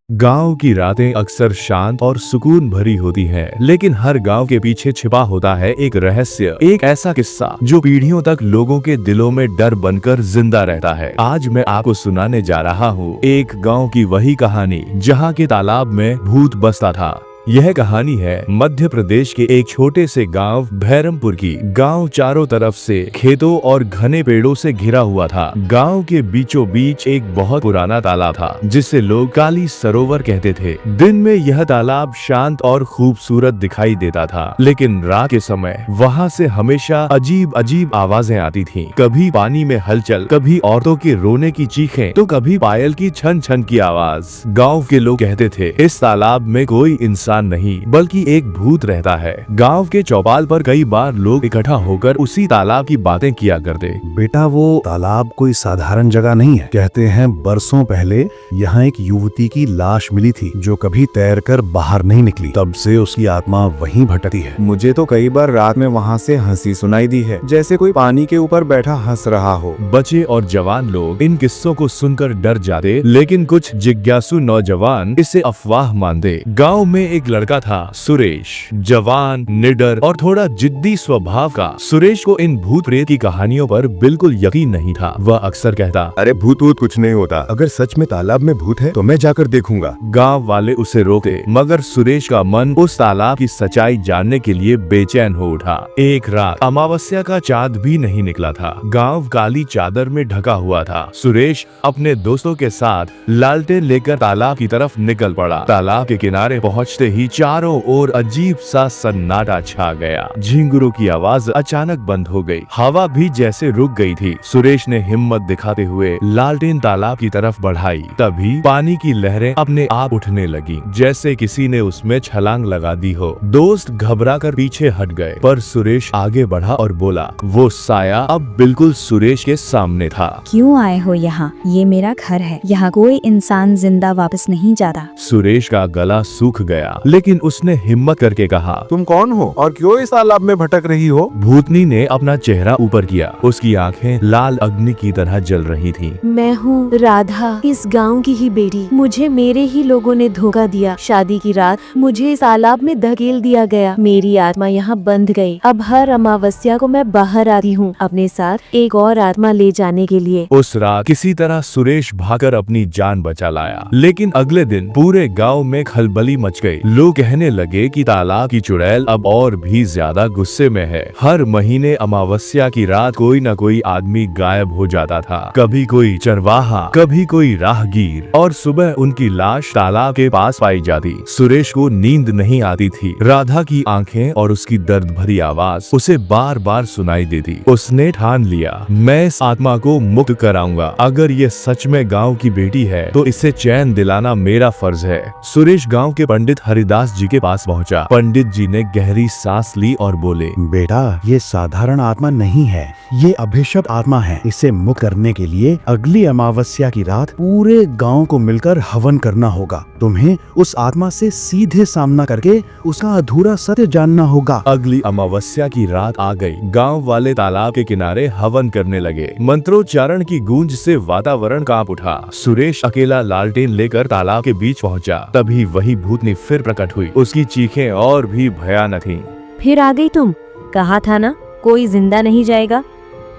गांव की रातें अक्सर शांत और सुकून भरी होती हैं, लेकिन हर गांव के पीछे छिपा होता है एक रहस्य, एक ऐसा किस्सा जो पीढ़ियों तक लोगों के दिलों में डर बनकर जिंदा रहता है। आज मैं आपको सुनाने जा रहा हूँ एक गांव की वही कहानी जहाँ के तालाब में भूत बसता था। यह कहानी है मध्य प्रदेश के एक छोटे से गांव भैरमपुर की। गांव चारों तरफ से खेतों और घने पेड़ों से घिरा हुआ था। गांव के बीचों बीच एक बहुत पुराना तालाब था जिसे लोग काली सरोवर कहते थे। दिन में यह तालाब शांत और खूबसूरत दिखाई देता था, लेकिन रात के समय वहां से हमेशा अजीब अजीब आवाजें आती थीं। कभी पानी में हलचल, कभी औरतों के रोने की चीखें, तो कभी पायल की छन छन की आवाज। गाँव के लोग कहते थे इस तालाब में कोई इंसान नहीं बल्कि एक भूत रहता है। गांव के चौपाल पर कई बार लोग इकट्ठा होकर उसी तालाब की बातें किया करते। बेटा, वो तालाब कोई साधारण जगह नहीं है। कहते हैं बरसों पहले यहाँ एक युवती की लाश मिली थी जो कभी तैरकर बाहर नहीं निकली। तब से उसकी आत्मा वहीं भटकती है। मुझे तो कई बार रात में वहाँ से हंसी सुनाई दी है, जैसे कोई पानी के ऊपर बैठा हंस रहा हो। बच्चे और जवान लोग इन किस्सों को सुनकर डर जाते, लेकिन कुछ जिज्ञासु नौजवान इसे अफवाह मानते। गाँव में एक लड़का था सुरेश, जवान, निडर और थोड़ा जिद्दी स्वभाव का। सुरेश को इन भूत प्रेत की कहानियों पर बिल्कुल यकीन नहीं था। वह अक्सर कहता, अरे भूत वूत कुछ नहीं होता, अगर सच में तालाब में भूत है तो मैं जाकर देखूंगा। गांव वाले उसे रोकते, मगर सुरेश का मन उस तालाब की सच्चाई जानने के लिए बेचैन हो उठा। एक रात अमावस्या का चांद भी नहीं निकला था। गांव काली चादर में ढका हुआ था। सुरेश अपने दोस्तों के साथ लालटेन लेकर तालाब की तरफ निकल पड़ा। तालाब के किनारे पहुंचते ही चारों ओर अजीब सा सन्नाटा छा गया। झिंगुरों की आवाज अचानक बंद हो गई। हवा भी जैसे रुक गई थी। सुरेश ने हिम्मत दिखाते हुए लालटेन तालाब की तरफ बढ़ाई। तभी पानी की लहरें अपने आप उठने लगी, जैसे किसी ने उसमें छलांग लगा दी हो। दोस्त घबराकर पीछे हट गए, पर सुरेश आगे बढ़ा और बोला। वो साया अब बिल्कुल सुरेश के सामने था। क्यों आए हो यहाँ? ये मेरा घर है। यहाँ कोई इंसान जिंदा वापस नहीं जाता। सुरेश का गला सूख गया, लेकिन उसने हिम्मत करके कहा, तुम कौन हो और क्यों इस तालाब में भटक रही हो? भूतनी ने अपना चेहरा ऊपर किया। उसकी आंखें लाल अग्नि की तरह जल रही थीं। मैं हूँ राधा, इस गांव की ही बेटी। मुझे मेरे ही लोगों ने धोखा दिया। शादी की रात मुझे इस तालाब में धकेल दिया गया। मेरी आत्मा यहाँ बंध गई। अब हर अमावस्या को मैं बाहर आती हूँ अपने साथ एक और आत्मा ले जाने के लिए। उस रात किसी तरह सुरेश भागकर अपनी जान बचा लाया, लेकिन अगले दिन पूरे गांव में खलबली मच गई। लोग कहने लगे कि तालाब की चुड़ैल अब और भी ज्यादा गुस्से में है। हर महीने अमावस्या की रात कोई न कोई आदमी गायब हो जाता था। कभी कोई चरवाहा, कभी कोई राहगीर, और सुबह उनकी लाश तालाब के पास पाई जाती। सुरेश को नींद नहीं आती थी। राधा की आंखें और उसकी दर्द भरी आवाज उसे बार बार सुनाई देती। उसने ठान लिया, मैं इस आत्मा को मुक्त कराऊंगा। अगर ये सच में गाँव की बेटी है तो इसे चैन दिलाना मेरा फर्ज है। सुरेश गाँव के पंडित हरिदास जी के पास पहुंचा। पंडित जी ने गहरी सांस ली और बोले, बेटा, ये साधारण आत्मा नहीं है, ये अभिशप्त आत्मा है। इसे मुक्त करने के लिए अगली अमावस्या की रात पूरे गांव को मिलकर हवन करना होगा। तुम्हें उस आत्मा से सीधे सामना करके उसका अधूरा सत्य जानना होगा। अगली अमावस्या की रात आ गई। गांव वाले तालाब के किनारे हवन करने लगे। मंत्रोच्चारण की गूंज से वातावरण कांप उठा। सुरेश अकेला लालटेन लेकर तालाब के बीच पहुंचा। तभी वही भूतनी फिर प्रकट हुई। उसकी चीखें और भी भयानक थीं। फिर आ गई तुम? कहा था ना कोई जिंदा नहीं जाएगा।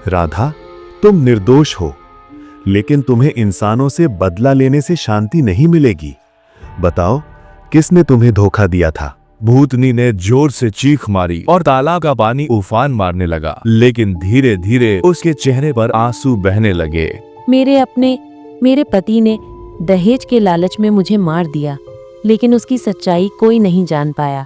राधा, तुम निर्दोष हो, लेकिन तुम्हें इंसानों से बदला लेने से शांति नहीं मिलेगी। बताओ, किसने तुम्हें धोखा दिया था? भूतनी ने जोर से चीख मारी और तालाब का पानी उफान मारने लगा, लेकिन धीरे धीरे उसके चेहरे पर आंसू बहने लगे। मेरे पति ने दहेज के लालच में मुझे मार दिया, लेकिन उसकी सच्चाई कोई नहीं जान पाया।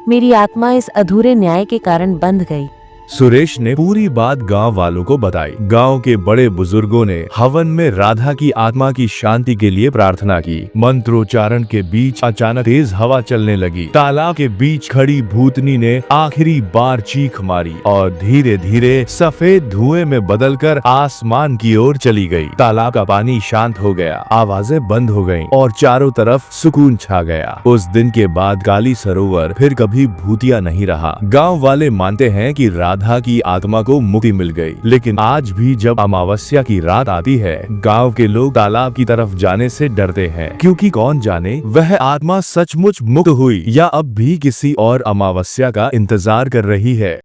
मेरी आत्मा इस अधूरे न्याय के कारण बंध गई। सुरेश ने पूरी बात गांव वालों को बताई। गांव के बड़े बुजुर्गों ने हवन में राधा की आत्मा की शांति के लिए प्रार्थना की। मंत्रोच्चारण के बीच अचानक तेज हवा चलने लगी। तालाब के बीच खड़ी भूतनी ने आखिरी बार चीख मारी और धीरे धीरे सफेद धुएं में बदलकर आसमान की ओर चली गई। तालाब का पानी शांत हो गया, आवाजें बंद हो गईं और चारों तरफ सुकून छा गया। उस दिन के बाद काली सरोवर फिर कभी भूतिया नहीं रहा। गाँव वाले मानते हैं कि राधा राधा की आत्मा को मुक्ति मिल गई। लेकिन आज भी जब अमावस्या की रात आती है, गांव के लोग तालाब की तरफ जाने से डरते हैं, क्योंकि कौन जाने वह आत्मा सचमुच मुक्त हुई या अब भी किसी और अमावस्या का इंतजार कर रही है।